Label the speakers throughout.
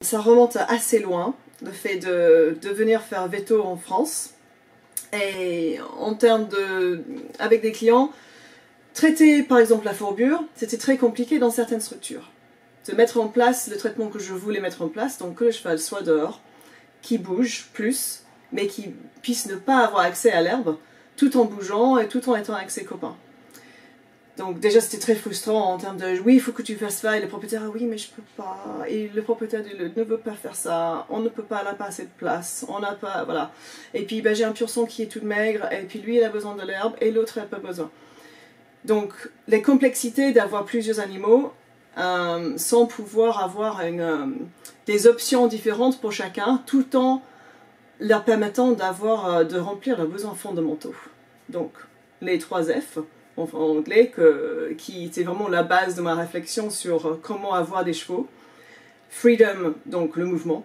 Speaker 1: Ça remonte assez loin, le fait de venir faire veto en France. Et en termes avec des clients, traiter par exemple la fourbure, c'était très compliqué dans certaines structures. De mettre en place le traitement que je voulais mettre en place, donc que le cheval soit dehors, qui bouge plus, mais qui puisse ne pas avoir accès à l'herbe, tout en bougeant et tout en étant avec ses copains. Donc déjà c'était très frustrant en termes de oui il faut que tu fasses ça et le propriétaire ah oui mais je peux pas et le propriétaire ne veut pas faire ça, on ne peut pas, elle n'a pas assez de place, on n'a pas, voilà. Et puis ben, j'ai un pur sang qui est tout maigre et puis lui il a besoin de l'herbe et l'autre n'a pas besoin. Donc les complexités d'avoir plusieurs animaux sans pouvoir avoir des options différentes pour chacun tout en leur permettant de remplir leurs besoins fondamentaux. Donc les 3 F en anglais, qui était vraiment la base de ma réflexion sur comment avoir des chevaux. Freedom, donc le mouvement.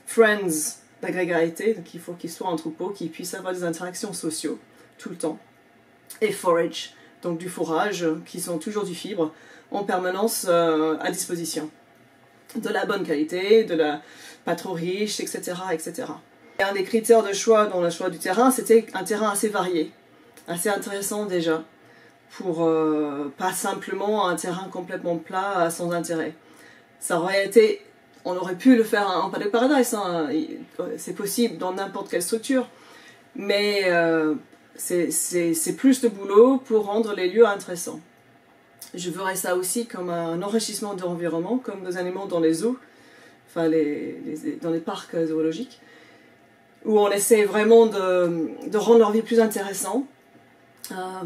Speaker 1: Friends, la grégarité, donc il faut qu'ils soient en troupeau, qu'ils puissent avoir des interactions sociales tout le temps. Et forage, donc du fourrage, qui sont toujours du fibre, en permanence à disposition. De la bonne qualité, pas trop riche, etc., etc. Et un des critères de choix dans le choix du terrain, c'était un terrain assez varié, assez intéressant déjà, pour pas simplement un terrain complètement plat sans intérêt. Ça aurait été, on aurait pu le faire en Paddock Paradise, hein, c'est possible dans n'importe quelle structure, mais c'est plus de boulot pour rendre les lieux intéressants. Je verrais ça aussi comme un enrichissement de l'environnement, comme des animaux dans les zoos, enfin dans les parcs zoologiques, où on essaie vraiment de rendre leur vie plus intéressante,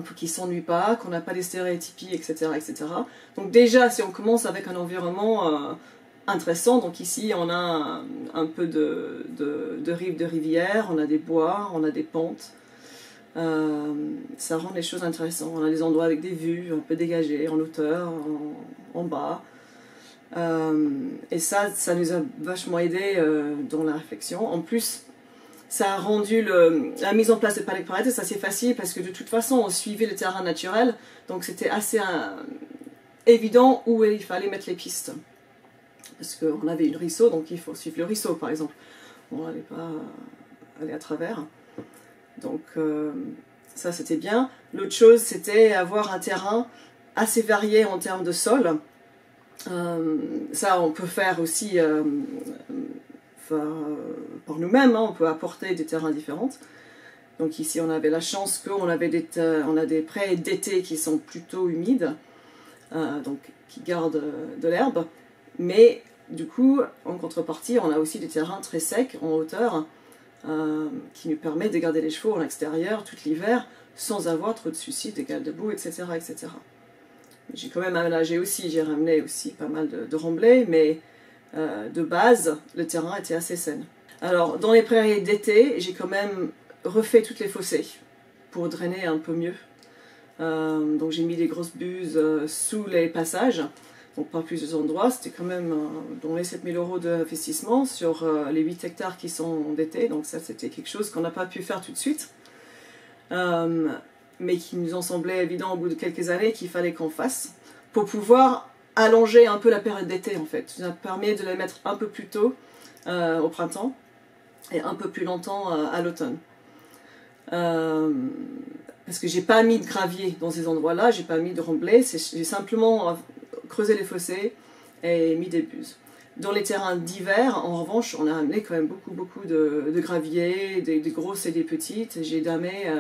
Speaker 1: pour qu'ils ne s'ennuient pas, qu'on n'a pas des stéréotypies, etc., etc. Donc déjà, si on commence avec un environnement intéressant, donc ici on a un peu de rive de rivière, on a des bois, on a des pentes, ça rend les choses intéressantes. On a des endroits avec des vues un peu dégagées, en hauteur, en bas. Et ça nous a vachement aidé dans la réflexion. En plus, ça a rendu la mise en place de Paddock Paradise assez facile parce que de toute façon on suivait le terrain naturel, donc c'était assez évident où il fallait mettre les pistes. Parce qu'on avait une ruisseau, donc il faut suivre le ruisseau par exemple. On n'allait pas aller à travers. Donc ça c'était bien. L'autre chose c'était avoir un terrain assez varié en termes de sol. Ça on peut faire aussi par nous-mêmes, hein, on peut apporter des terrains différents. Donc ici on avait la chance qu'on a des prés d'été qui sont plutôt humides, donc qui gardent de l'herbe, mais du coup en contrepartie on a aussi des terrains très secs en hauteur qui nous permettent de garder les chevaux en extérieur tout l'hiver sans avoir trop de soucis de gale debout, etc., etc. J'ai quand même aménagé aussi, j'ai ramené aussi pas mal de remblais, mais de base, le terrain était assez sain. Alors, dans les prairies d'été, j'ai quand même refait toutes les fossés pour drainer un peu mieux. Donc j'ai mis des grosses buses sous les passages, donc pas plusieurs endroits. C'était quand même dans les 7 000 € d'investissement sur les 8 hectares qui sont d'été. Donc ça, c'était quelque chose qu'on n'a pas pu faire tout de suite. Mais qui nous en semblait évident au bout de quelques années qu'il fallait qu'on fasse pour pouvoir allonger un peu la période d'été en fait. Ça permet de les mettre un peu plus tôt au printemps et un peu plus longtemps à l'automne. Parce que j'ai pas mis de gravier dans ces endroits-là, j'ai pas mis de remblai, j'ai simplement creusé les fossés et mis des buses. Dans les terrains d'hiver, en revanche, on a amené quand même beaucoup de gravier, des grosses et des petites. J'ai damé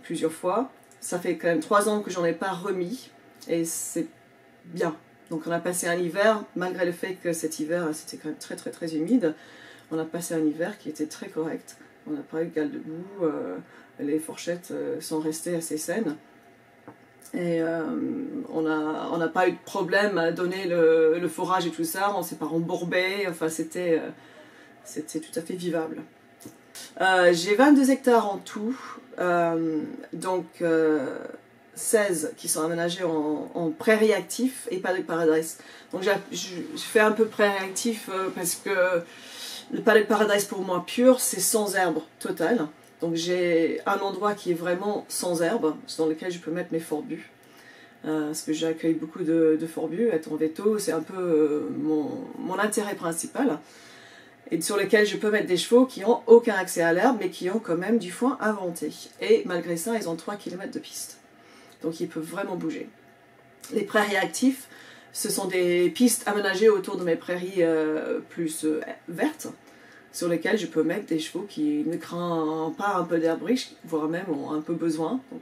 Speaker 1: plusieurs fois. Ça fait quand même 3 ans que j'en ai pas remis et c'est bien. Donc on a passé un hiver, malgré le fait que cet hiver c'était quand même très humide, on a passé un hiver qui était très correct. On n'a pas eu de gale debout, les fourchettes sont restées assez saines. Et on n'a pas eu de problème à donner le fourrage et tout ça, on ne s'est pas embourbé, enfin c'était tout à fait vivable. J'ai 22 hectares en tout, donc 16 qui sont aménagés en prairie actif et Paddock Paradise. Donc je fais un peu prairie actif parce que le Paddock Paradise pour moi pur c'est sans herbe totale. Donc j'ai un endroit qui est vraiment sans herbe, dans lequel je peux mettre mes forbus. parce que j'accueille beaucoup de forbus. Être en veto, c'est un peu mon intérêt principal, et sur lesquels je peux mettre des chevaux qui n'ont aucun accès à l'herbe, mais qui ont quand même du foin inventé. Et malgré ça, ils ont 3 km de piste. Donc ils peuvent vraiment bouger. Les prairies actifs, ce sont des pistes aménagées autour de mes prairies plus vertes, sur lesquelles je peux mettre des chevaux qui ne craignent pas un peu d'herbe riche, voire même ont un peu besoin, donc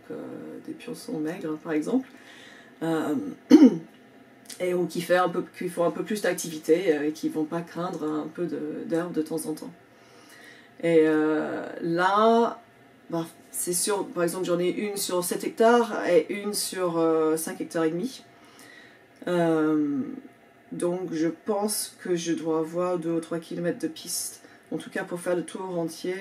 Speaker 1: des pionçons maigres par exemple, et ou qui font un peu plus d'activité et qui ne vont pas craindre un peu d'herbe de temps en temps. Et là, bah, c'est sûr, par exemple j'en ai une sur 7 hectares et une sur 5 hectares et demi. Donc je pense que je dois avoir 2 ou 3 km de piste. En tout cas pour faire le tour entier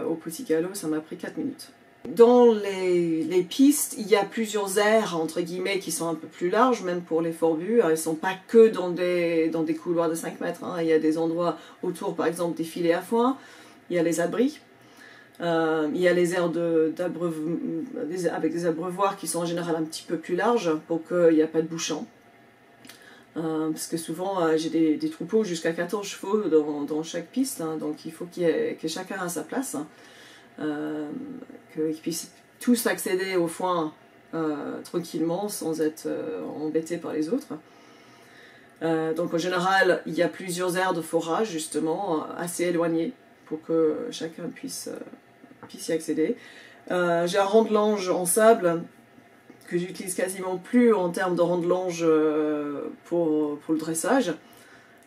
Speaker 1: au petit galop, ça m'a pris 4 minutes. Dans les pistes, il y a plusieurs aires entre guillemets qui sont un peu plus larges, même pour les forbus. Elles ne sont pas que dans des couloirs de 5 mètres. Hein. Il y a des endroits autour, par exemple des filets à foin, il y a les abris. Il y a les aires avec des abreuvoirs qui sont en général un petit peu plus larges pour qu'il n'y ait pas de bouchons. Parce que souvent j'ai des troupeaux jusqu'à 14 chevaux dans chaque piste, hein, donc il faut que chacun a sa place, hein, qu'ils puissent tous accéder au foin tranquillement sans être embêtés par les autres. Donc en général il y a plusieurs aires de forage justement assez éloignées pour que chacun puisse y accéder. J'ai un rendelange en sable que j'utilise quasiment plus en termes de rendelange pour le dressage,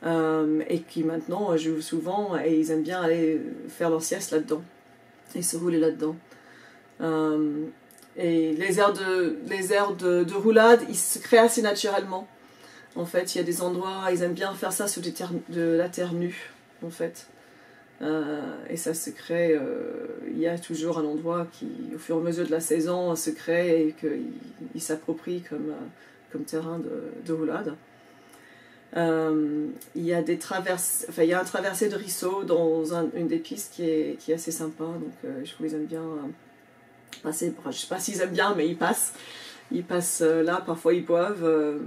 Speaker 1: et qui maintenant jouent souvent et ils aiment bien aller faire leur sieste là-dedans et se rouler là-dedans. Et les aires de roulade, ils se créent assez naturellement. En fait, il y a des endroits, ils aiment bien faire ça sur de la terre nue, en fait. Et ça se crée, il y a toujours un endroit qui, au fur et à mesure de la saison, se crée et qu'il s'approprie comme terrain de roulade. Il y a il y a un traversé de ruisseau dans une des pistes qui est assez sympa, donc je trouve qu'ils aiment bien passer. Je ne sais pas s'ils aiment bien, mais ils passent. Ils passent là, parfois ils boivent,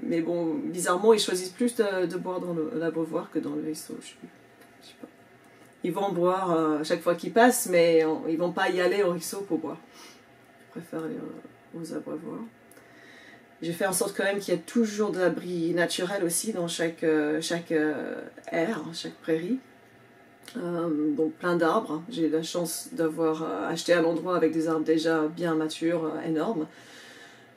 Speaker 1: mais bon, bizarrement, ils choisissent plus de boire dans l'abreuvoir que dans le ruisseau. Je sais pas. Ils vont boire chaque fois qu'ils passent, mais ils ne vont pas y aller au ruisseau pour boire. Je préfère aller aux abreuvoirs. J'ai fait en sorte quand même qu'il y ait toujours de l'abri naturel aussi dans chaque aire, chaque prairie. Donc plein d'arbres. J'ai la chance d'avoir acheté un endroit avec des arbres déjà bien matures, énormes.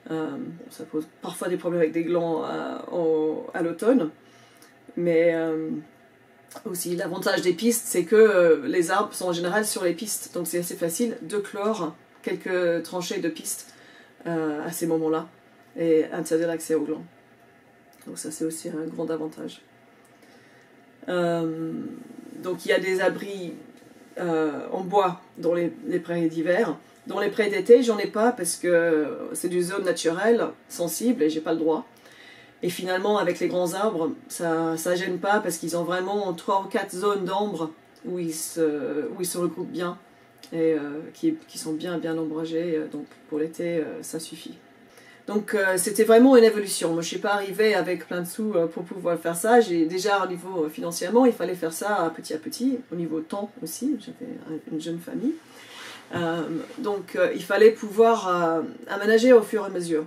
Speaker 1: Ça pose parfois des problèmes avec des glands à l'automne. Mais aussi, l'avantage des pistes, c'est que les arbres sont en général sur les pistes, donc c'est assez facile de clore quelques tranchées de pistes à ces moments-là et interdire l'accès aux glands. Donc ça, c'est aussi un grand avantage. Donc il y a des abris en bois dans les prairies d'hiver. Dans les prairies d'été, j'en ai pas parce que c'est une zone naturelle, sensible, et j'ai pas le droit. Et finalement, avec les grands arbres, ça gêne pas parce qu'ils ont vraiment 3 ou 4 zones d'ombre où ils se regroupent bien et qui sont bien ombragées. Donc pour l'été, ça suffit. Donc c'était vraiment une évolution. Moi, je ne suis pas arrivée avec plein de sous pour pouvoir faire ça. J'ai déjà au niveau financièrement, il fallait faire ça petit à petit, au niveau temps aussi. J'avais une jeune famille. Donc il fallait pouvoir aménager au fur et à mesure.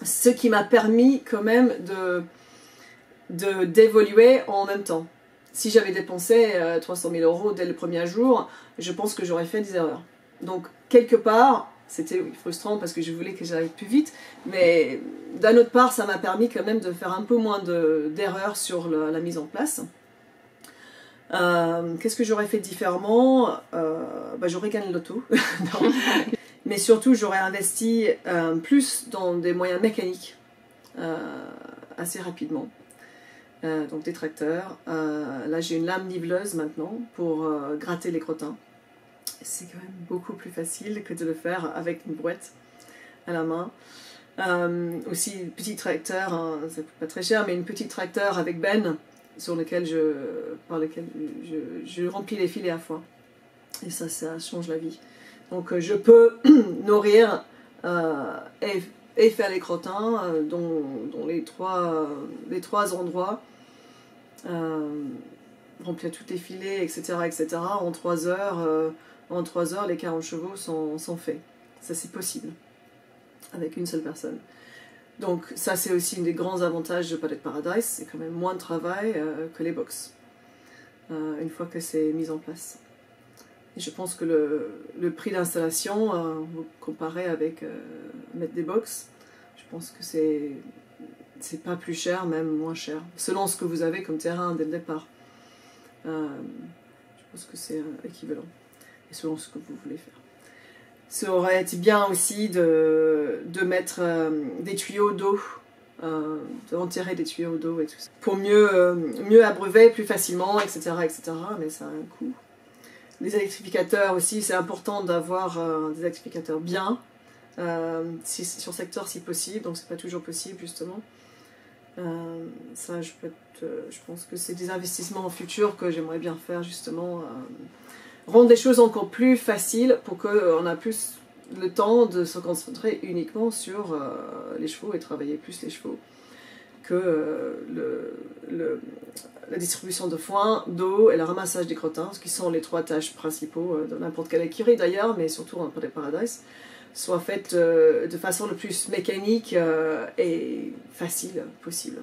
Speaker 1: Ce qui m'a permis quand même d'évoluer en même temps. Si j'avais dépensé 300 000 € dès le premier jour, je pense que j'aurais fait des erreurs. Donc quelque part, c'était frustrant parce que je voulais que j'aille plus vite, mais d'un autre part, ça m'a permis quand même de faire un peu moins d'erreurs sur la mise en place. Qu'est-ce que j'aurais fait différemment? J'aurais gagné le loto. Mais surtout, j'aurais investi plus dans des moyens mécaniques assez rapidement. Donc des tracteurs. Là, j'ai une lame niveleuse maintenant pour gratter les crottins. C'est quand même beaucoup plus facile que de le faire avec une brouette à la main. Aussi, petit tracteur, hein, ça coûte pas très cher, mais une petite tracteur avec benne par lequel je remplis les filets à foin. Et ça change la vie. Donc je peux nourrir et et faire les crottins dont les trois endroits, remplir tous les filets, etc., etc. En 3 heures, les 40 chevaux sont faits. Ça, c'est possible avec une seule personne. Donc ça, c'est aussi un des grands avantages de Palette Paradise, c'est quand même moins de travail que les box, une fois que c'est mis en place. Et je pense que le prix d'installation, vous comparez avec mettre des box, je pense que c'est pas plus cher, même moins cher, selon ce que vous avez comme terrain dès le départ. Je pense que c'est équivalent, et selon ce que vous voulez faire. Ça aurait été bien aussi de mettre des tuyaux d'eau, d'enterrer des tuyaux d'eau et tout ça, pour mieux abreuver plus facilement, etc., etc., mais ça a un coût. Les électrificateurs aussi, c'est important d'avoir des électrificateurs bien, sur secteur si possible, donc c'est pas toujours possible justement. Ça, je pense que c'est des investissements futurs que j'aimerais bien faire justement, rendre les choses encore plus faciles pour qu'on ait plus le temps de se concentrer uniquement sur les chevaux et travailler plus les chevaux que la distribution de foin, d'eau et le ramassage des crottins, ce qui sont les 3 tâches principaux de n'importe quelle écurie d'ailleurs, mais surtout en Palette Paradise, soient faites de façon le plus mécanique et facile possible.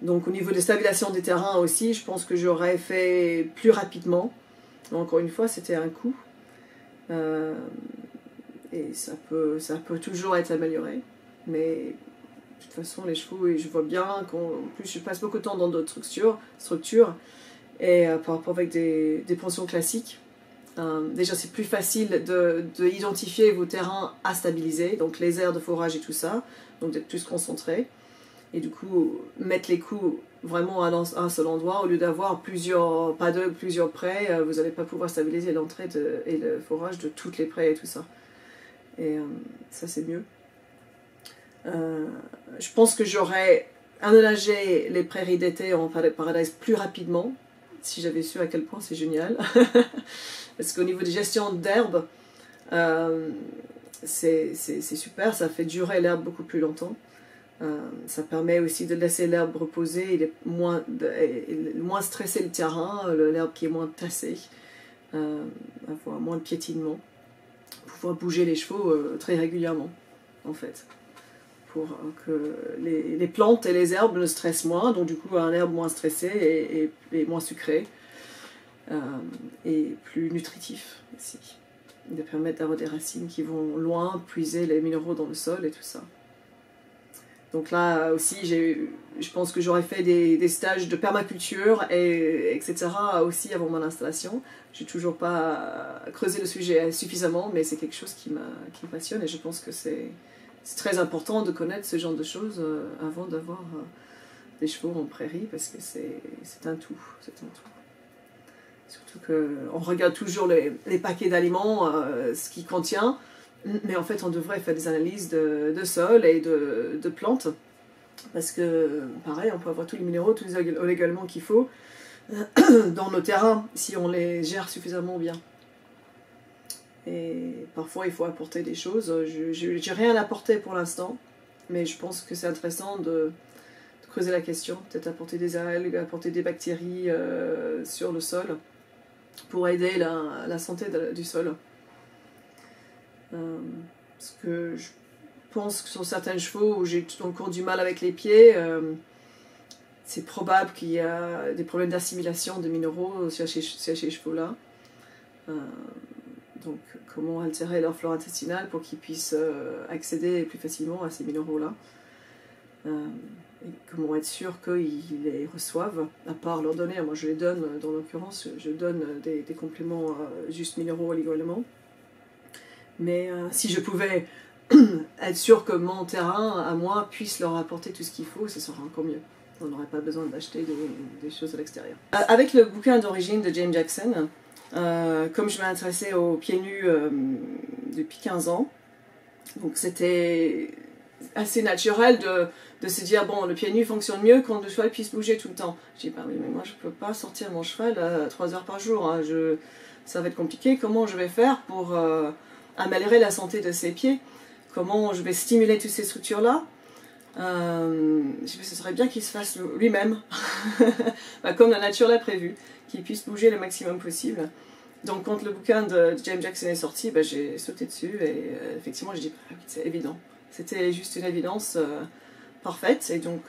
Speaker 1: Donc au niveau de stabilisation des terrains aussi, je pense que j'aurais fait plus rapidement. Encore une fois, c'était un coût. Et ça peut toujours être amélioré. Mais de toute façon, les chevaux, et je vois bien qu'en plus je passe beaucoup de temps dans d'autres structures et par rapport avec des pensions classiques. Déjà, c'est plus facile d'identifier vos terrains à stabiliser, donc les aires de forage et tout ça, donc d'être plus concentré. Et du coup, mettre les coups vraiment à un seul endroit, au lieu d'avoir plusieurs prés, vous n'allez pas pouvoir stabiliser l'entrée et le forage de toutes les prés et tout ça. Et ça, c'est mieux. Je pense que j'aurais aménagé les prairies d'été en Palette Paradise plus rapidement, si j'avais su à quel point c'est génial. Parce qu'au niveau de gestion d'herbe, c'est super, ça fait durer l'herbe beaucoup plus longtemps. Ça permet aussi de laisser l'herbe reposer, et moins stresser le terrain, l'herbe qui est moins tassée, avoir moins de piétinement, pouvoir bouger les chevaux très régulièrement, en fait, pour que les plantes et les herbes ne stressent moins, donc du coup un herbe moins stressé et moins sucré, et plus nutritif aussi, de permettre d'avoir des racines qui vont loin, puiser les minéraux dans le sol et tout ça. Donc là aussi, je pense que j'aurais fait des stages de permaculture, etc. aussi avant mon installation. Je n'ai toujours pas creusé le sujet suffisamment, mais c'est quelque chose qui me passionne et je pense que c'est très important de connaître ce genre de choses avant d'avoir des chevaux en prairie, parce que c'est un tout. Surtout qu'on regarde toujours les paquets d'aliments, ce qu'ils contiennent. Mais en fait, on devrait faire des analyses de sol et de plantes, parce que, pareil, on peut avoir tous les minéraux, tous les olégoéléments qu'il faut dans nos terrains, si on les gère suffisamment bien. Et parfois, il faut apporter des choses. Je n'ai rien apporté pour l'instant, mais je pense que c'est intéressant de creuser la question, peut-être apporter des algues, apporter des bactéries sur le sol, pour aider la santé du sol. Parce que je pense que sur certains chevaux où j'ai encore du mal avec les pieds, c'est probable qu'il y a des problèmes d'assimilation de minéraux chez ces chevaux-là. Donc comment altérer leur flore intestinale pour qu'ils puissent accéder plus facilement à ces minéraux-là. Et comment être sûr qu'ils les reçoivent, à part leur donner. Moi je les donne, dans l'occurrence, je donne des compléments juste minéraux, oligo-éléments. Mais si je pouvais être sûr que mon terrain, à moi, puisse leur apporter tout ce qu'il faut, ce serait encore mieux. On n'aurait pas besoin d'acheter des choses à l'extérieur. Avec le bouquin d'origine de James Jackson, comme je m'intéressais aux pieds nus depuis 15 ans, donc c'était assez naturel de se dire, bon, le pied nu fonctionne mieux quand le cheval puisse bouger tout le temps. Je dis, bah oui, mais moi je peux pas sortir mon cheval 3 heures par jour, hein. Ça va être compliqué, comment je vais faire pour améliorer la santé de ses pieds? comment je vais stimuler toutes ces structures-là. Ce serait bien qu'il se fasse lui-même, comme la nature l'a prévu, qu'il puisse bouger le maximum possible. Donc quand le bouquin de James Jackson est sorti, j'ai sauté dessus et effectivement j'ai dit c'est évident. C'était juste une évidence parfaite et donc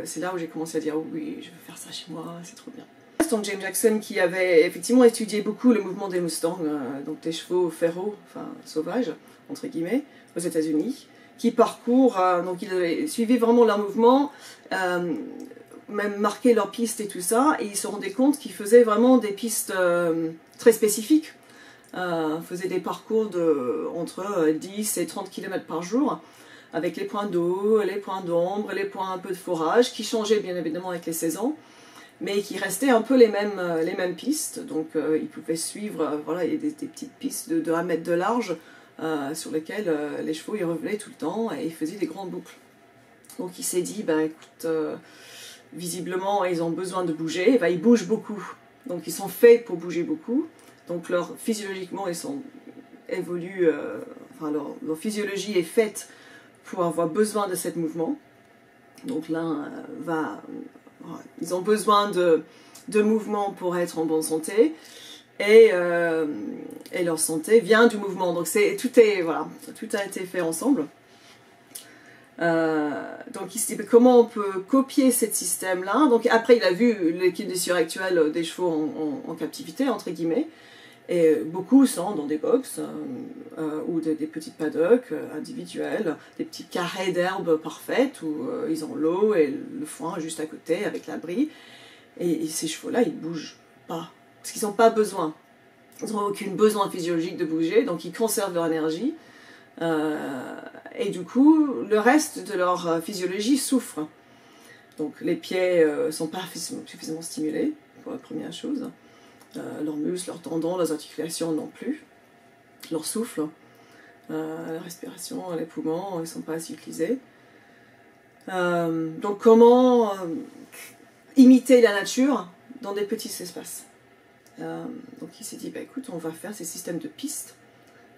Speaker 1: c'est là où j'ai commencé à dire oh, oui, je veux faire ça chez moi, c'est trop bien. Donc James Jackson qui avait effectivement étudié beaucoup le mouvement des Mustangs, donc des chevaux féraux, enfin sauvages, entre guillemets, aux États-Unis, qui parcourent, donc il avait suivi vraiment leur mouvement, même marqué leurs pistes et tout ça, et ils se rendaient compte qu'ils faisaient vraiment des pistes très spécifiques, faisaient des parcours entre 10 et 30 km par jour, avec les points d'eau, les points d'ombre, les points un peu de fourrage, qui changeaient bien évidemment avec les saisons, mais qui restaient un peu les mêmes pistes, donc ils pouvaient suivre, voilà, il y a des petites pistes de 1 mètre de large, sur lesquelles les chevaux ils revenaient tout le temps et ils faisaient des grandes boucles. Donc il s'est dit, écoute, visiblement ils ont besoin de bouger, ils bougent beaucoup, donc ils sont faits pour bouger beaucoup, donc physiologiquement ils sont évoluent, leur physiologie est faite pour avoir besoin de ce mouvement. Donc l'un ils ont besoin de mouvement pour être en bonne santé, et leur santé vient du mouvement. Donc tout a été fait ensemble. Donc il se dit comment on peut copier ce système-là. Donc après il a vu les conditions actuelles des chevaux en captivité, entre guillemets, et beaucoup sont dans des box ou des petites paddocks individuels, des petits carrés d'herbe parfaites où ils ont l'eau et le foin juste à côté avec l'abri. Et ces chevaux-là, ils ne bougent pas, parce qu'ils n'ont pas besoin. Ils n'ont aucun besoin physiologique de bouger, donc ils conservent leur énergie. Et du coup, le reste de leur physiologie souffre. Donc les pieds ne sont pas suffisamment stimulés, pour la première chose. Leurs muscles, leurs tendons, leurs articulations non plus. Leur souffle, la respiration, les poumons, ils ne sont pas assez utilisés. Donc comment imiter la nature dans des petits espaces. Donc il s'est dit, écoute, on va faire ces systèmes de pistes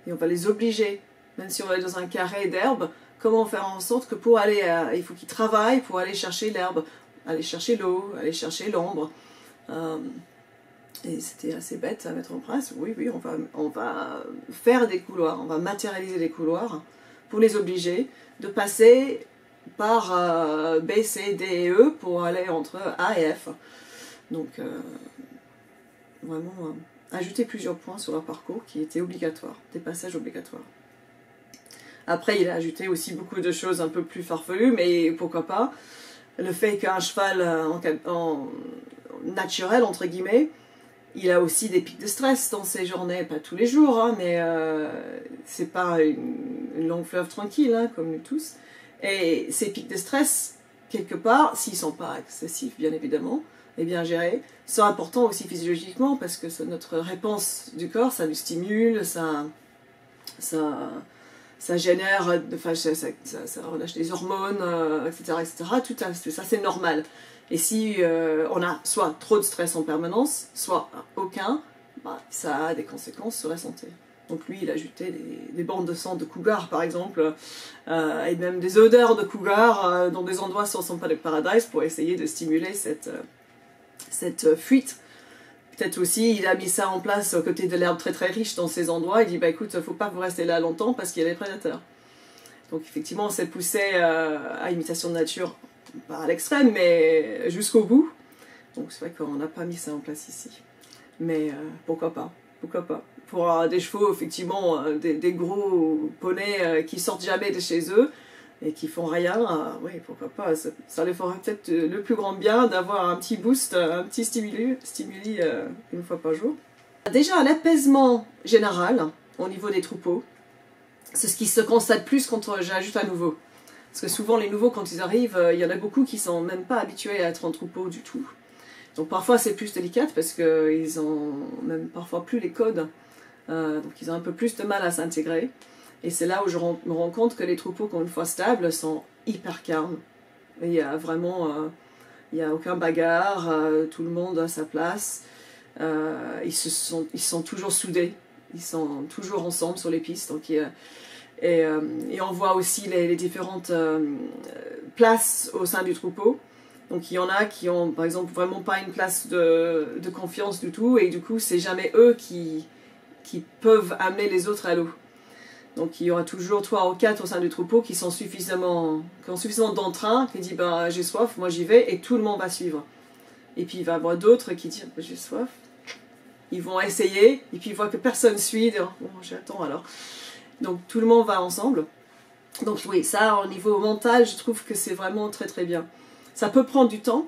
Speaker 1: et on va les obliger, même si on va aller dans un carré d'herbe, comment faire en sorte que pour aller, il faut qu'ils travaillent pour aller chercher l'herbe, aller chercher l'eau, aller chercher l'ombre. Et c'était assez bête à mettre en place. Oui, on va faire des couloirs, on va matérialiser des couloirs pour les obliger de passer par B, C, D et E pour aller entre A et F. Donc, vraiment, ajouter plusieurs points sur leur parcours qui étaient obligatoires, des passages obligatoires. Après, il a ajouté aussi beaucoup de choses un peu plus farfelues, mais pourquoi pas. Le fait qu'un cheval en naturel, entre guillemets, il a aussi des pics de stress dans ses journées, pas tous les jours, hein, mais c'est pas une longue fleuve tranquille, hein, comme nous tous. Et ces pics de stress, quelque part, s'ils ne sont pas excessifs, bien évidemment, et bien gérés, sont importants aussi physiologiquement, parce que notre réponse du corps, ça nous stimule, ça génère, ça relâche des hormones, etc., etc. Tout ça, c'est normal. Et si on a soit trop de stress en permanence, soit aucun, ça a des conséquences sur la santé. Donc lui, il a ajouté des bandes de sang de cougar, par exemple, et même des odeurs de cougar dans des endroits où ne sont pas de paradise pour essayer de stimuler cette fuite. Peut-être aussi, il a mis ça en place aux côtés de l'herbe très très riche dans ces endroits. Il dit, écoute, il ne faut pas que vous restez là longtemps parce qu'il y a des prédateurs. Donc effectivement, on s'est poussé à imitation de nature, pas à l'extrême, mais jusqu'au bout. Donc c'est vrai qu'on n'a pas mis ça en place ici. Mais pourquoi pas, pourquoi pas. Pour des chevaux, effectivement, des gros poneys qui sortent jamais de chez eux et qui font rien, oui, pourquoi pas. Ça leur ferait peut-être le plus grand bien d'avoir un petit boost, un petit stimuli une fois par jour. Déjà, l'apaisement général au niveau des troupeaux, c'est ce qui se constate plus quand j'ajoute un nouveau. Parce que souvent, les nouveaux, quand ils arrivent, il y en a beaucoup qui ne sont même pas habitués à être en troupeau du tout. Donc parfois, c'est plus délicat parce qu'ils ont même parfois plus les codes. Donc ils ont un peu plus de mal à s'intégrer. Et c'est là où je me rends compte que les troupeaux, quand une fois stables, sont hyper calmes. Et il y a vraiment, il n'y a aucun bagarre, tout le monde a sa place. Ils sont toujours soudés, ils sont toujours ensemble sur les pistes. Donc Et on voit aussi les différentes places au sein du troupeau. Donc il y en a qui ont par exemple vraiment pas une place de confiance du tout, et du coup c'est jamais eux qui peuvent amener les autres à l'eau. Donc il y aura toujours 3 ou 4 au sein du troupeau qui ont suffisamment d'entrain, qui disent ben, j'ai soif, moi j'y vais, et tout le monde va suivre. Et puis il va y avoir d'autres qui disent j'ai soif. Ils vont essayer, et puis ils voient que personne suit, ils disent bon j'attends alors. Donc tout le monde va ensemble. Donc oui, ça au niveau mental, je trouve que c'est vraiment très très bien. Ça peut prendre du temps.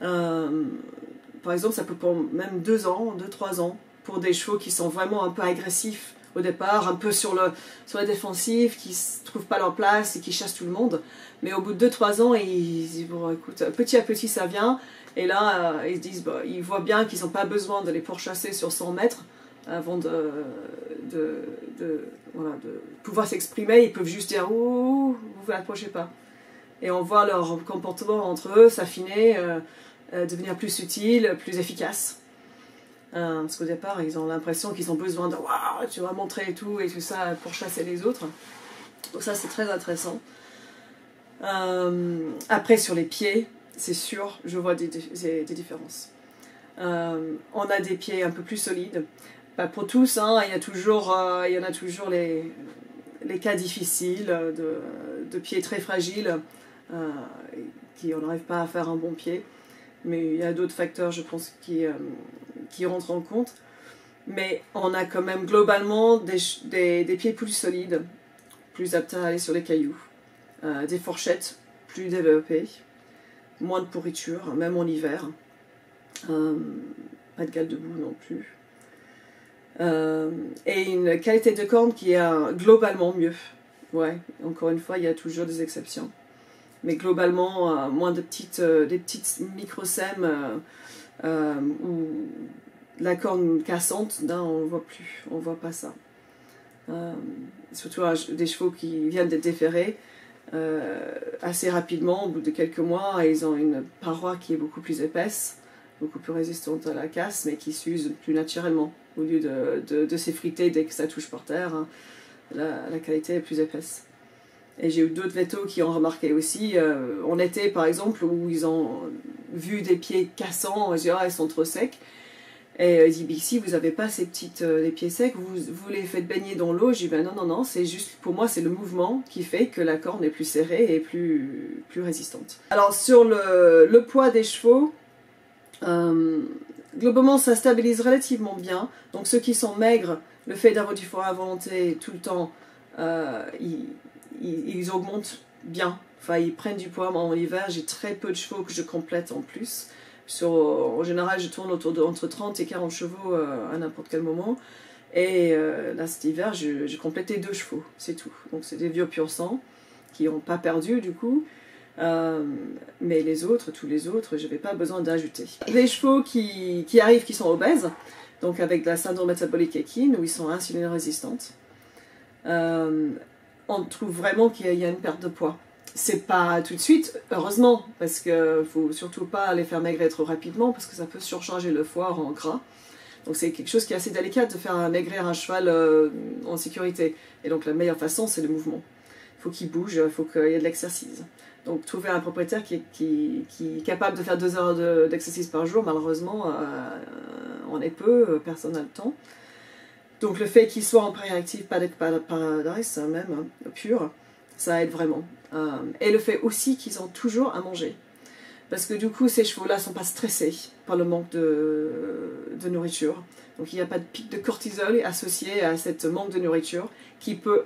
Speaker 1: Par exemple, ça peut prendre même 2 ans, 2-3 ans, pour des chevaux qui sont vraiment un peu agressifs au départ, un peu sur la défensive, qui ne trouvent pas leur place et qui chassent tout le monde. Mais au bout de 2-3 ans, ils disent bon, écoute, petit à petit ça vient. Et là, ils se disent, bah, ils voient bien qu'ils n'ont pas besoin de les pourchasser sur 100 mètres avant de pouvoir s'exprimer. Ils peuvent juste dire ouh, vous vous approchez pas. Et on voit leur comportement entre eux s'affiner, devenir plus subtil, plus efficace. Parce qu'au départ, ils ont l'impression qu'ils ont besoin de waouh, tu vas montrer et tout ça pour chasser les autres. Donc ça, c'est très intéressant. Après, sur les pieds, c'est sûr, je vois des différences. On a des pieds un peu plus solides. Pas pour tous, hein, il y en a toujours les cas difficiles de pieds très fragiles qui on n'arrive pas à faire un bon pied. Mais il y a d'autres facteurs, je pense, qui rentrent en compte. Mais on a quand même globalement des pieds plus solides, plus aptes à aller sur les cailloux, des fourchettes plus développées, moins de pourriture, même en hiver, pas de gale de boue non plus, et une qualité de corne qui est globalement mieux. Ouais, encore une fois, il y a toujours des exceptions. Mais globalement, moins des petites microsèmes ou la corne cassante, on ne voit plus, on ne voit pas ça. Surtout des chevaux qui viennent d'être déferrés assez rapidement, au bout de quelques mois, ils ont une paroi qui est beaucoup plus épaisse, beaucoup plus résistante à la casse, mais qui s'use plus naturellement. Au lieu de s'effriter dès que ça touche par terre, hein, la qualité est plus épaisse. Et j'ai eu d'autres vétos qui ont remarqué aussi, en été par exemple, où ils ont vu des pieds cassants, ils disent ah, ils sont trop secs. Et ils disent si vous n'avez pas les pieds secs, vous les faites baigner dans l'eau. Je dis ben non, c'est juste, pour moi c'est le mouvement qui fait que la corne est plus serrée et plus résistante. Alors sur le poids des chevaux, globalement ça stabilise relativement bien. Donc ceux qui sont maigres, le fait d'avoir du foie à volonté tout le temps, ils augmentent bien, enfin ils prennent du poids. Moi en hiver j'ai très peu de chevaux que je complète en plus. En général je tourne entre 30 et 40 chevaux à n'importe quel moment, et là cet hiver j'ai complété 2 chevaux, c'est tout. Donc c'est des vieux pur sang qui n'ont pas perdu du coup, mais tous les autres je n'avais pas besoin d'ajouter. Les chevaux qui arrivent, qui sont obèses, donc avec la syndrome métabolique équine, où ils sont insuline résistantes, on trouve vraiment qu'il y a une perte de poids. C'est pas tout de suite, heureusement, parce qu'il ne faut surtout pas les faire maigrir trop rapidement, parce que ça peut surcharger le foie en gras. Donc c'est quelque chose qui est assez délicat de faire maigrir un cheval en sécurité. Et donc la meilleure façon, c'est le mouvement. Il faut qu'il bouge, il faut qu'il y ait de l'exercice. Donc trouver un propriétaire qui est capable de faire 2 heures d'exercice par jour, malheureusement, on est peu, personne n'a le temps. Donc le fait qu'ils soient en préactif, pas d'être paradise même, pur, ça aide vraiment. Et le fait aussi qu'ils ont toujours à manger. Parce que du coup, ces chevaux-là ne sont pas stressés par le manque de nourriture. Donc il n'y a pas de pic de cortisol associé à ce manque de nourriture qui peut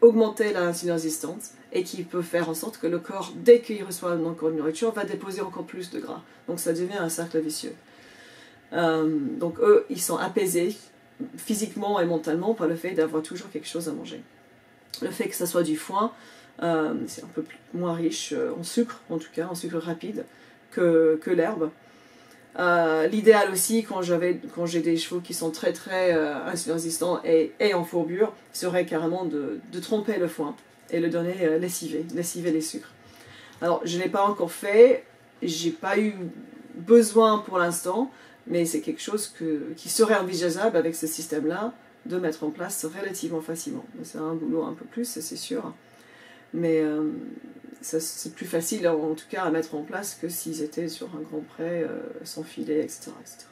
Speaker 1: augmenter l'insuline résistance et qui peut faire en sorte que le corps, dès qu'il reçoit encore de nourriture, va déposer encore plus de gras. Donc ça devient un cercle vicieux. Donc eux, ils sont apaisés physiquement et mentalement par le fait d'avoir toujours quelque chose à manger. Le fait que ça soit du foin, c'est un peu moins riche en sucre, en tout cas en sucre rapide, que l'herbe. L'idéal aussi, quand j'ai des chevaux qui sont très insuline résistants et en fourbure, serait carrément de tromper le foin et le donner lessiver les sucres. Alors je ne l'ai pas encore fait, j'ai pas eu besoin pour l'instant, mais c'est quelque chose qui serait envisageable avec ce système-là, de mettre en place relativement facilement. C'est un boulot un peu plus, c'est sûr, mais c'est plus facile en tout cas à mettre en place que s'ils étaient sur un grand prêt, sans filet, etc. etc.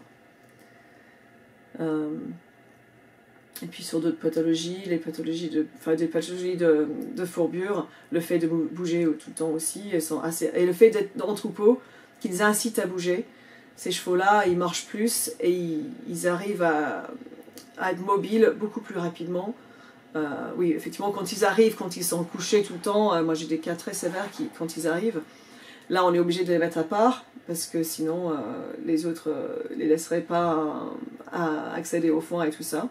Speaker 1: Et puis sur d'autres pathologies, des pathologies de fourbure, le fait de bouger tout le temps aussi, et le fait d'être en troupeau, qu'ils incitent à bouger. Ces chevaux-là, ils marchent plus et ils arrivent à être mobiles beaucoup plus rapidement. Oui, effectivement, quand ils sont couchés tout le temps, moi j'ai des cas très sévères quand ils arrivent, là on est obligé de les mettre à part, parce que sinon les autres les laisseraient pas accéder au foin et tout ça.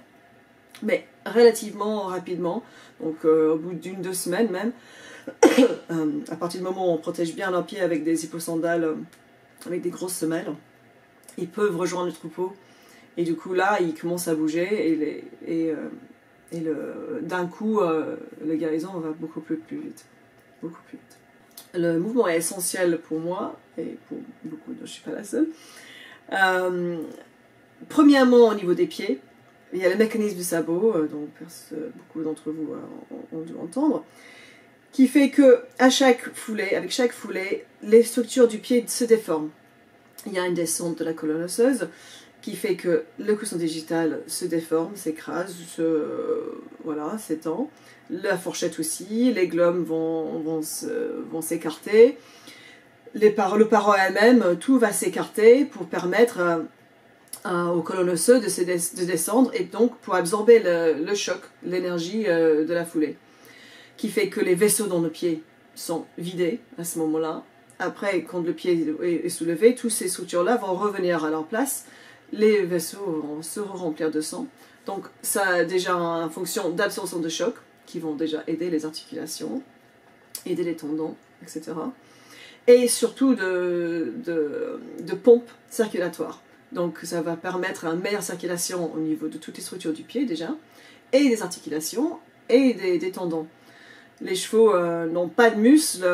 Speaker 1: Mais relativement rapidement, donc au bout d'1-2 semaines même, à partir du moment où on protège bien leurs pieds avec des hipposandales, avec des grosses semelles, ils peuvent rejoindre le troupeau, et du coup là ils commencent à bouger, et d'un coup la guérison va beaucoup plus vite. Beaucoup plus vite. Le mouvement est essentiel pour moi, et pour beaucoup, je ne suis pas la seule. Premièrement au niveau des pieds, il y a le mécanisme du sabot, dont beaucoup d'entre vous ont dû entendre, qui fait que avec chaque foulée, les structures du pied se déforment. Il y a une descente de la colonne osseuse qui fait que le coussin digital se déforme, s'écrase, s'étend. La fourchette aussi, les glomes vont s'écarter. Le paro elle-même, tout va s'écarter pour permettre aux colonnes osseuses de descendre, et donc pour absorber le choc, l'énergie de la foulée. Qui fait que les vaisseaux dans le pied sont vidés à ce moment-là. Après, quand le pied est soulevé, toutes ces structures-là vont revenir à leur place. Les vaisseaux vont se remplir de sang. Donc ça a déjà une fonction d'absorption de choc, qui vont déjà aider les articulations, aider les tendons, etc. Et surtout de pompe circulatoire. Donc ça va permettre une meilleure circulation au niveau de toutes les structures du pied déjà, et des articulations, et des tendons. Les chevaux n'ont pas de muscles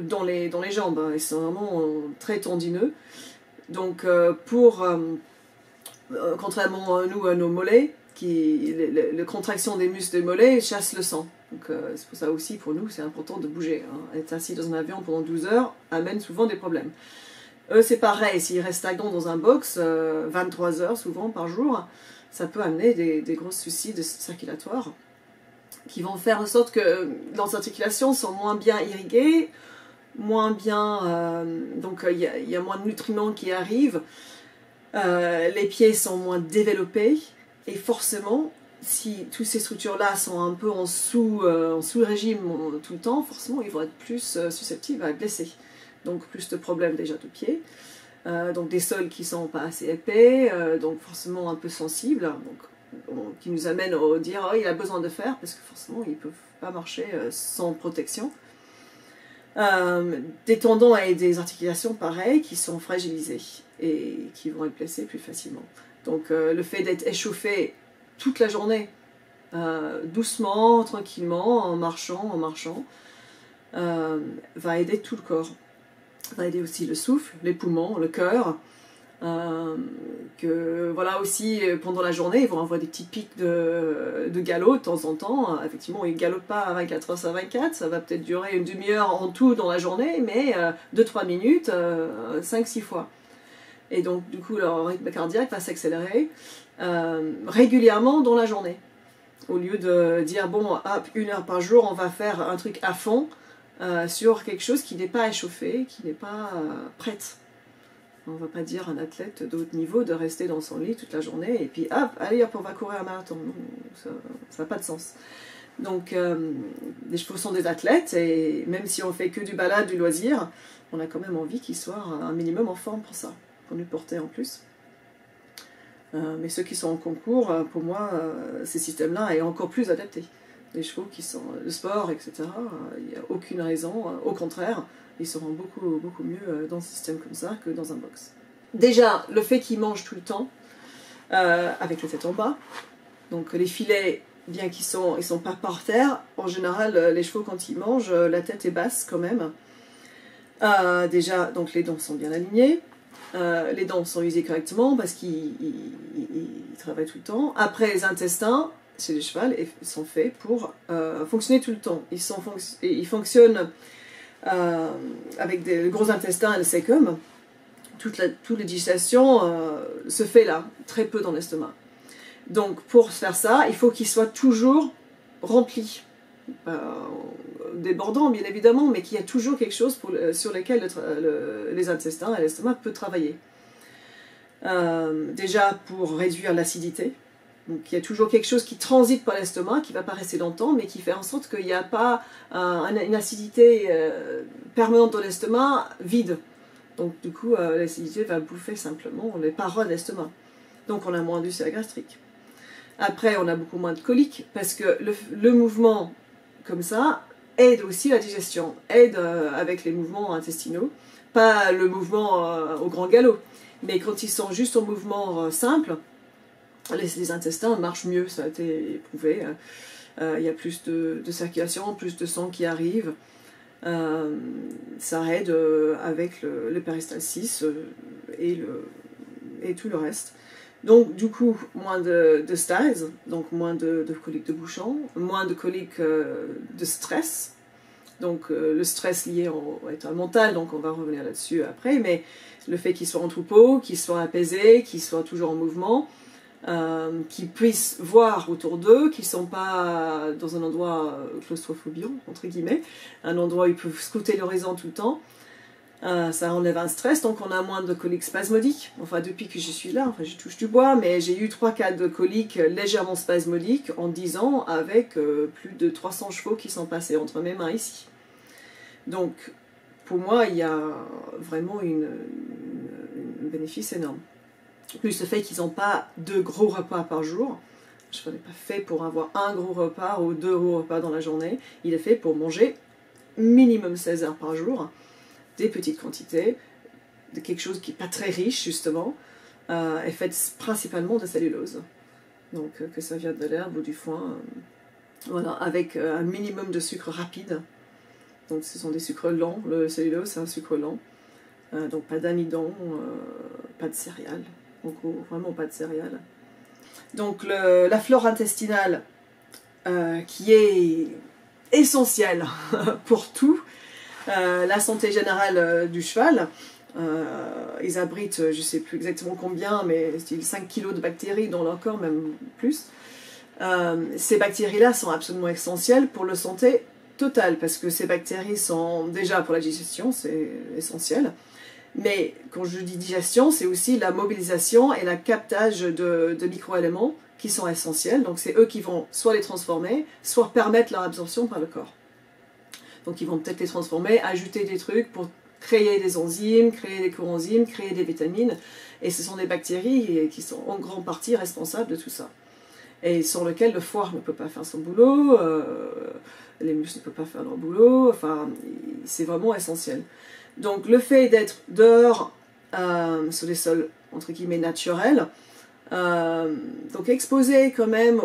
Speaker 1: dans les jambes, ils sont vraiment très tendineux. Donc contrairement à nous, à nos mollets, la contraction des muscles des mollets chasse le sang. Donc c'est pour ça aussi, pour nous, c'est important de bouger. Être assis dans un avion pendant 12 heures amène souvent des problèmes. Eux, c'est pareil, s'ils restent stagnants dans un box 23 heures souvent par jour, ça peut amener des gros soucis circulatoires qui vont faire en sorte que leurs articulations sont moins bien irriguées, moins bien, donc il y a moins de nutriments qui arrivent, les pieds sont moins développés, et forcément, si toutes ces structures-là sont un peu en sous-régime tout le temps, forcément ils vont être plus susceptibles à être blessés. Donc plus de problèmes déjà de pieds, donc des sols qui ne sont pas assez épais, donc forcément un peu sensibles, donc, qui nous amène à dire il a besoin de faire, parce que forcément ils ne peuvent pas marcher sans protection. Des tendons et des articulations pareilles qui sont fragilisés et qui vont être blessés plus facilement. Donc le fait d'être échauffé toute la journée, doucement, tranquillement, en marchant, va aider tout le corps. Va aider aussi le souffle, les poumons, le cœur. Que voilà aussi pendant la journée ils vont avoir des petits pics de galop de temps en temps. Effectivement ils ne galopent pas 24 heures sur 24, ça va peut-être durer une demi-heure en tout dans la journée, mais 2-3 minutes 5-6 fois, et donc du coup leur rythme cardiaque va s'accélérer régulièrement dans la journée, au lieu de dire bon hop, 1 heure par jour on va faire un truc à fond sur quelque chose qui n'est pas échauffé, qui n'est pas prête. On ne va pas dire à un athlète de haut niveau de rester dans son lit toute la journée et puis hop, allez hop, on va courir un marathon. Non, ça n'a pas de sens. Donc les chevaux sont des athlètes, et même si on fait que du balade, du loisir, on a quand même envie qu'ils soient un minimum en forme pour ça, pour nous porter en plus. Mais ceux qui sont en concours, pour moi, ces systèmes-là est encore plus adapté. Les chevaux qui sont le sport, etc., il n'y a aucune raison, au contraire, ils seront beaucoup mieux dans un système comme ça que dans un box. Déjà, le fait qu'ils mangent tout le temps, avec la tête en bas, donc les filets, bien qu'ils sont pas par terre, en général, les chevaux quand ils mangent, la tête est basse quand même. Déjà, donc les dents sont bien alignées, les dents sont usées correctement parce qu'ils travaillent tout le temps. Après, les intestins, chez les chevaux, sont faits pour fonctionner tout le temps. Ils fonctionnent avec des gros intestins et le cæcum. Toute la digestion se fait là, très peu dans l'estomac. Donc pour faire ça, il faut qu'il soit toujours rempli. Débordant bien évidemment, mais qu'il y a toujours quelque chose sur lequel les intestins et l'estomac peuvent travailler. Déjà pour réduire l'acidité. Donc il y a toujours quelque chose qui transite par l'estomac, qui ne va pas rester longtemps, mais qui fait en sorte qu'il n'y a pas une acidité permanente dans l'estomac vide. Donc du coup, l'acidité va bouffer simplement les parois de l'estomac. Donc on a moins d'ulcère gastrique. Après, on a beaucoup moins de coliques, parce que le mouvement comme ça aide aussi la digestion, aide avec les mouvements intestinaux, pas le mouvement au grand galop, mais quand ils sont juste en mouvement simple, les intestins marchent mieux, ça a été éprouvé. Il y a plus de circulation, plus de sang qui arrive. Ça aide avec le péristalsis et tout le reste. Donc du coup, moins de stase, donc moins de coliques de bouchon, moins de coliques de stress. Donc le stress lié au état mental, donc on va revenir là-dessus après, mais le fait qu'ils soient en troupeau, qu'ils soient apaisés, qu'ils soient toujours en mouvement, qu'ils puissent voir autour d'eux, qu'ils ne sont pas dans un endroit claustrophobique, entre guillemets, un endroit où ils peuvent scruter l'horizon tout le temps. Ça enlève un stress, donc on a moins de coliques spasmodiques. Enfin, depuis que je suis là, enfin, je touche du bois, mais j'ai eu 3 cas de coliques légèrement spasmodiques en 10 ans avec plus de 300 chevaux qui sont passés entre mes mains ici. Donc, pour moi, il y a vraiment un bénéfice énorme. Plus le fait qu'ils n'ont pas 2 gros repas par jour. Je n'ai pas fait pour avoir un gros repas ou 2 gros repas dans la journée. Il est fait pour manger minimum 16 heures par jour, des petites quantités, de quelque chose qui n'est pas très riche justement, est fait principalement de cellulose. Donc que ça vienne de l'herbe ou du foin, voilà, avec un minimum de sucre rapide. Donc ce sont des sucres lents, le cellulose c'est un sucre lent. Donc pas d'amidon, pas de céréales, en gros, vraiment pas de céréales. Donc la flore intestinale qui est essentielle pour tout, la santé générale du cheval, ils abritent, je ne sais plus exactement combien, mais 5 kg de bactéries dans leur corps, même plus. Ces bactéries-là sont absolument essentielles pour la santé totale, parce que ces bactéries sont déjà pour la digestion, c'est essentiel. Mais quand je dis digestion, c'est aussi la mobilisation et le captage de micro-éléments qui sont essentiels. Donc c'est eux qui vont soit les transformer, soit permettre leur absorption par le corps. Donc ils vont peut-être les transformer, ajouter des trucs pour créer des enzymes, créer des coenzymes, créer des vitamines. Et ce sont des bactéries qui sont en grande partie responsables de tout ça. Et sur lequel le foie ne peut pas faire son boulot, les muscles ne peuvent pas faire leur boulot, enfin c'est vraiment essentiel. Donc le fait d'être dehors sur des sols entre guillemets naturels, donc exposé quand même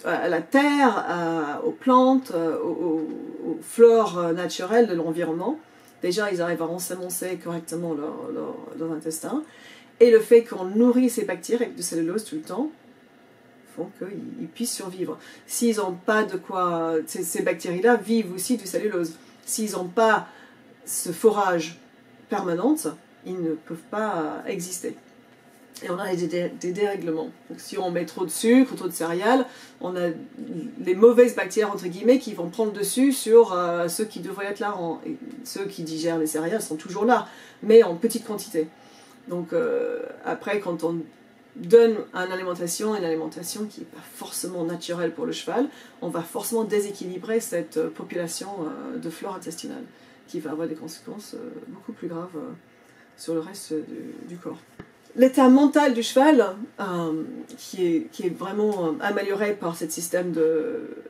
Speaker 1: à la terre, aux plantes, aux flores naturelles de l'environnement. Déjà ils arrivent à ensemencer correctement leur intestin. Et le fait qu'on nourrit ces bactéries avec du cellulose tout le temps font qu'ils puissent survivre. S'ils n'ont pas de quoi, ces bactéries-là vivent aussi du cellulose. S'ils n'ont pas ce forage permanent, ils ne peuvent pas exister. Et on a des dérèglements. Donc si on met trop de sucre, trop de céréales, on a les mauvaises bactéries, entre guillemets, qui vont prendre dessus sur ceux qui devraient être là. Et ceux qui digèrent les céréales sont toujours là, mais en petite quantité. Donc après, quand on donne une alimentation qui n'est pas forcément naturelle pour le cheval, on va forcément déséquilibrer cette population de flore intestinale, qui va avoir des conséquences beaucoup plus graves sur le reste du corps. L'état mental du cheval, qui est vraiment amélioré par ce système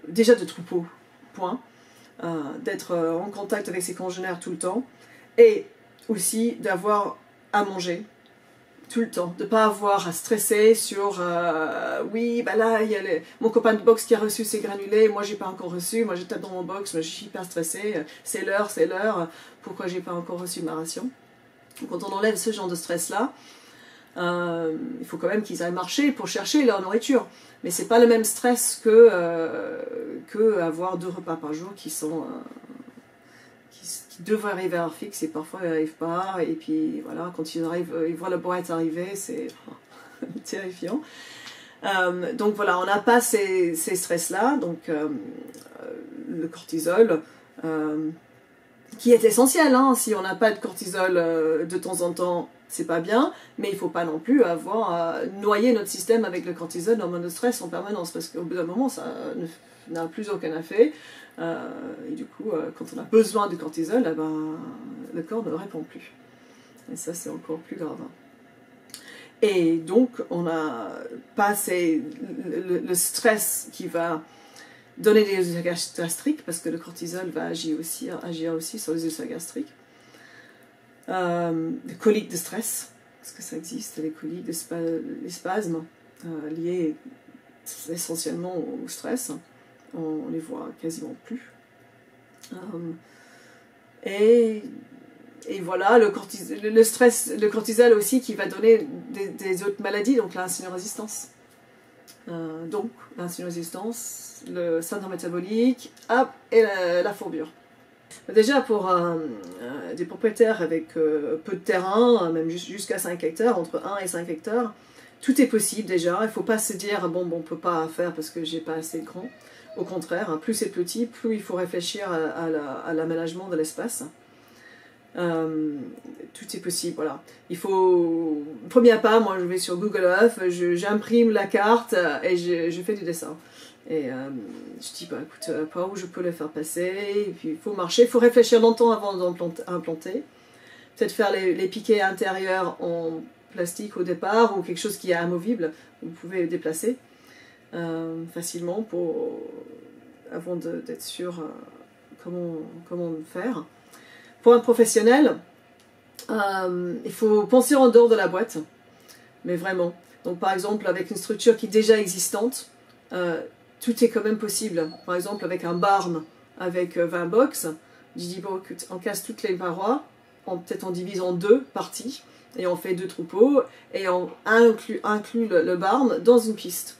Speaker 1: déjà de troupeau, point, d'être en contact avec ses congénères tout le temps, et aussi d'avoir à manger tout le temps, de ne pas avoir à stresser sur oui, bah là, il y a mon copain de boxe qui a reçu ses granulés, moi j'ai pas encore reçu, moi je tape dans mon box, moi je suis hyper stressée, c'est l'heure, pourquoi j'ai pas encore reçu ma ration? Quand on enlève ce genre de stress-là, il faut quand même qu'ils aillent marcher pour chercher leur nourriture. Mais c'est pas le même stress que avoir 2 repas par jour qui devraient arriver à heure fixe et parfois ils n'arrivent pas. Et puis voilà, quand ils arrivent, ils voient la boîte arriver, c'est terrifiant. Donc voilà, on n'a pas ces stress-là, donc le cortisol, qui est essentiel, hein. Si on n'a pas de cortisol de temps en temps, c'est pas bien, mais il ne faut pas non plus noyer notre système avec le cortisol en mode de stress en permanence, parce qu'au bout d'un moment, ça n'a plus aucun effet, et du coup, quand on a besoin de cortisol, eh ben, le corps ne répond plus. Et ça, c'est encore plus grave. Et donc, on n'a pas le stress qui va donner des ulcères gastriques, parce que le cortisol va agir aussi sur les ulcères gastriques. Des coliques de stress, parce que ça existe, les coliques, les spasmes liés essentiellement au stress. On les voit quasiment plus. Et voilà, le cortisol aussi qui va donner des autres maladies, donc l'insulinorésistance. Donc l'insulinorésistance, le syndrome métabolique, et la fourbure. Déjà pour des propriétaires avec peu de terrain, même jusqu'à 5 hectares, entre 1 et 5 hectares, tout est possible déjà. Il ne faut pas se dire bon, on ne peut pas faire parce que j'ai pas assez de grand. Au contraire, hein, plus c'est petit, plus il faut réfléchir à l'aménagement de l'espace. Tout est possible, voilà. Il faut... Premier pas, moi je vais sur Google Earth, j'imprime la carte et je fais du dessin. Et je dis, bah écoute, par où je peux les faire passer, et puis il faut marcher, il faut réfléchir longtemps avant d'implanter. Peut-être faire les piquets intérieurs en plastique au départ, ou quelque chose qui est amovible, vous pouvez déplacer facilement avant d'être sûr comment faire. Pour un professionnel, il faut penser en dehors de la boîte, mais vraiment. Donc par exemple, avec une structure qui est déjà existante, tout est quand même possible. Par exemple, avec un barn avec 20 box, je dis bon, écoute, on casse toutes les parois, peut-être on divise en 2 parties, et on fait 2 troupeaux, et on inclut le barn dans une piste.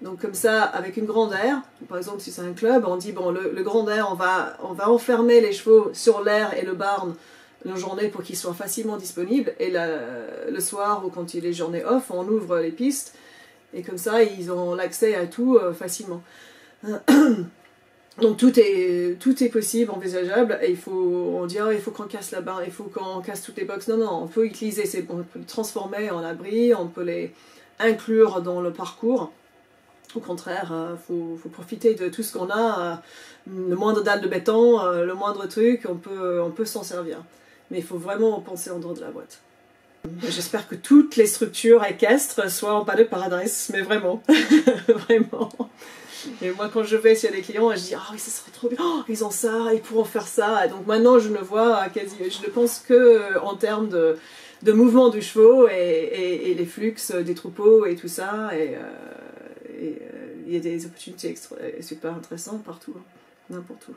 Speaker 1: Donc comme ça, avec une grande aire, par exemple si c'est un club, on dit bon, le grand air, on va enfermer les chevaux sur l'air et le barn la journée pour qu'ils soient facilement disponibles, et le soir ou quand il est journée off, on ouvre les pistes, et comme ça ils ont l'accès à tout facilement. Donc tout est possible, envisageable, et on dit il faut qu'on casse la barre, il faut qu'on casse toutes les boxes. Non, on peut utiliser, on peut les transformer en abri, on peut les inclure dans le parcours. Au contraire, faut profiter de tout ce qu'on a, le moindre dalle de béton, le moindre truc, on peut s'en servir. Mais il faut vraiment penser en dehors de la boîte. J'espère que toutes les structures équestres soient en paddock paradise, mais vraiment, vraiment. Et moi, quand je vais chez les clients, je dis « Ah oui, ça serait trop bien, oh, ils ont ça, ils pourront faire ça. » Et donc maintenant, je ne vois je ne pense que en termes de mouvement du chevaux et les flux des troupeaux et tout ça. Et il y a des opportunités super intéressantes partout, hein, n'importe où.